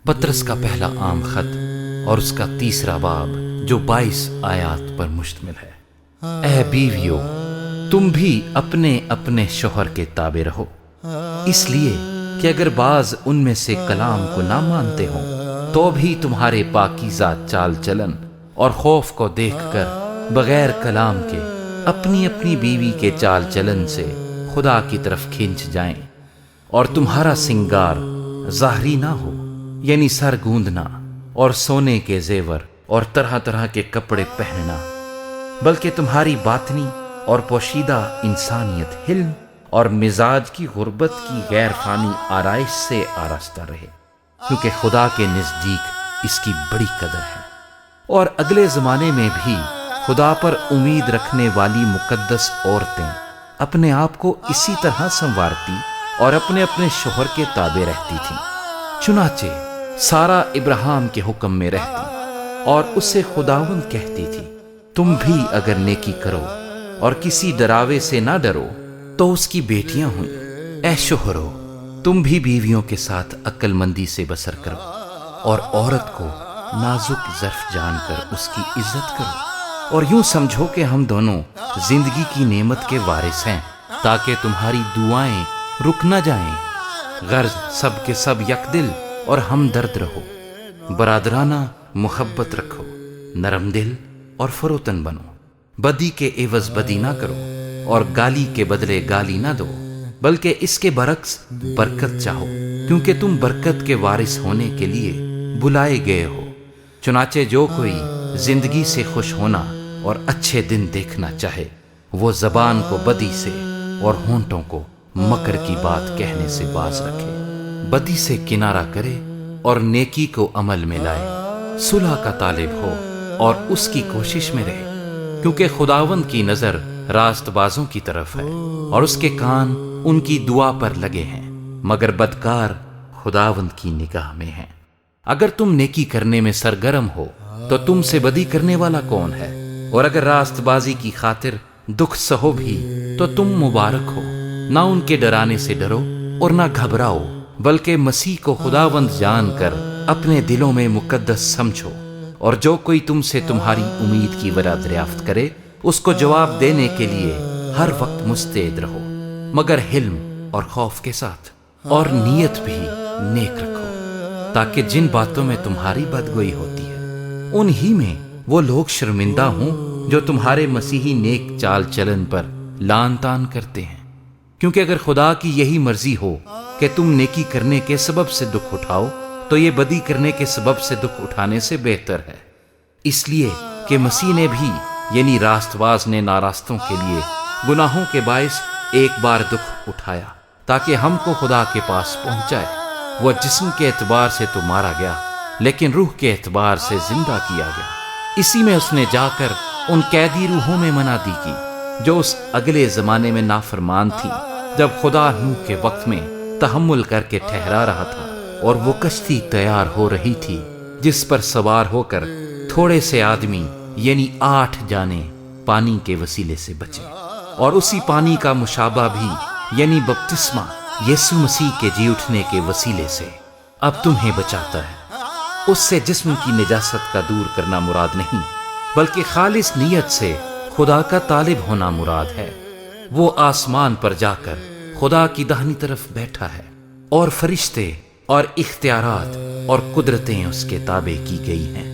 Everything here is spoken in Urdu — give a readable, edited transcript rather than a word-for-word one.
پطرس کا پہلا عام خط اور اس کا تیسرا باب جو 22 آیات پر مشتمل ہے۔ اے بیویو، تم بھی اپنے اپنے شوہر کے تابع رہو، اس لیے کہ اگر بعض ان میں سے کلام کو نہ مانتے ہوں تو بھی تمہارے پاکیزہ چال چلن اور خوف کو دیکھ کر بغیر کلام کے اپنی اپنی بیوی کے چال چلن سے خدا کی طرف کھینچ جائیں، اور تمہارا سنگار ظاہری نہ ہو، یعنی سر گوندنا اور سونے کے زیور اور طرح طرح کے کپڑے پہننا، بلکہ تمہاری باطنی اور پوشیدہ انسانیت حلم اور مزاج کی غربت کی غیر فانی آرائش سے آراستہ رہے، کیونکہ خدا کے نزدیک اس کی بڑی قدر ہے۔ اور اگلے زمانے میں بھی خدا پر امید رکھنے والی مقدس عورتیں اپنے آپ کو اسی طرح سنوارتی اور اپنے اپنے شوہر کے تابع رہتی تھیں۔ چنانچہ سارا ابراہیم کے حکم میں رہتی اور اس سے خداوند کہتی تھی، تم بھی اگر نیکی کرو اور کسی ڈراوے سے نہ ڈرو تو اس کی بیٹیاں ہوئیں۔ اے شوہرو، تم بھی بیویوں کے ساتھ عقل مندی سے بسر کرو اور عورت کو نازک ظرف جان کر اس کی عزت کرو، اور یوں سمجھو کہ ہم دونوں زندگی کی نعمت کے وارث ہیں، تاکہ تمہاری دعائیں رک نہ جائیں۔ غرض سب کے سب یک دل اور ہمدرد رہو، برادرانہ محبت رکھو، نرم دل اور فروتن بنو، بدی کے عوض بدی نہ کرو اور گالی کے بدلے گالی نہ دو، بلکہ اس کے برعکس برکت چاہو، کیونکہ تم برکت کے وارث ہونے کے لیے بلائے گئے ہو۔ چنانچہ جو کوئی زندگی سے خوش ہونا اور اچھے دن دیکھنا چاہے، وہ زبان کو بدی سے اور ہونٹوں کو مکر کی بات کہنے سے باز رکھے، بدی سے کنارہ کرے اور نیکی کو عمل میں لائے، صلح کا طالب ہو اور اس کی کوشش میں رہے، کیونکہ خداوند کی نظر راست بازوں کی طرف ہے اور اس کے کان ان کی دعا پر لگے ہیں، مگر بدکار خداوند کی نگاہ میں ہیں۔ اگر تم نیکی کرنے میں سرگرم ہو تو تم سے بدی کرنے والا کون ہے؟ اور اگر راست بازی کی خاطر دکھ سہو بھی تو تم مبارک ہو۔ نہ ان کے ڈرانے سے ڈرو اور نہ گھبراؤ، بلکہ مسیح کو خداوند جان کر اپنے دلوں میں مقدس سمجھو، اور جو کوئی تم سے تمہاری امید کی وجہ دریافت کرے اس کو جواب دینے کے لیے ہر وقت مستعد رہو، مگر حلم اور خوف کے ساتھ، اور نیت بھی نیک رکھو، تاکہ جن باتوں میں تمہاری بدگوئی ہوتی ہے انہی میں وہ لوگ شرمندہ ہوں جو تمہارے مسیحی نیک چال چلن پر لان تان کرتے ہیں۔ کیونکہ اگر خدا کی یہی مرضی ہو کہ تم نیکی کرنے کے سبب سے دکھ اٹھاؤ تو یہ بدی کرنے کے سبب سے دکھ اٹھانے سے بہتر ہے، اس لیے کہ مسیح نے بھی، یعنی راست باز نے ناراستوں کے لیے گناہوں کے باعث ایک بار دکھ اٹھایا تاکہ ہم کو خدا کے پاس پہنچائے۔ وہ جسم کے اعتبار سے تو مارا گیا لیکن روح کے اعتبار سے زندہ کیا گیا۔ اسی میں اس نے جا کر ان قیدی روحوں میں منادی کی جو اس اگلے زمانے میں نافرمان تھی، جب خدا نوح کے وقت میں تحمل کر کے ٹھہرا رہا تھا اور وہ کشتی تیار ہو رہی تھی جس پر سوار ہو کر تھوڑے سے آدمی یعنی 8 جانیں پانی کے وسیلے سے بچے، اور اسی پانی کا مشابہ بھی یعنی بپتسمہ یسوع مسیح کے جی اٹھنے کے وسیلے سے اب تمہیں بچاتا ہے۔ اس سے جسم کی نجاست کا دور کرنا مراد نہیں، بلکہ خالص نیت سے خدا کا طالب ہونا مراد ہے۔ وہ آسمان پر جا کر خدا کی داہنی طرف بیٹھا ہے، اور فرشتے اور اختیارات اور قدرتیں اس کے تابع کی گئی ہیں۔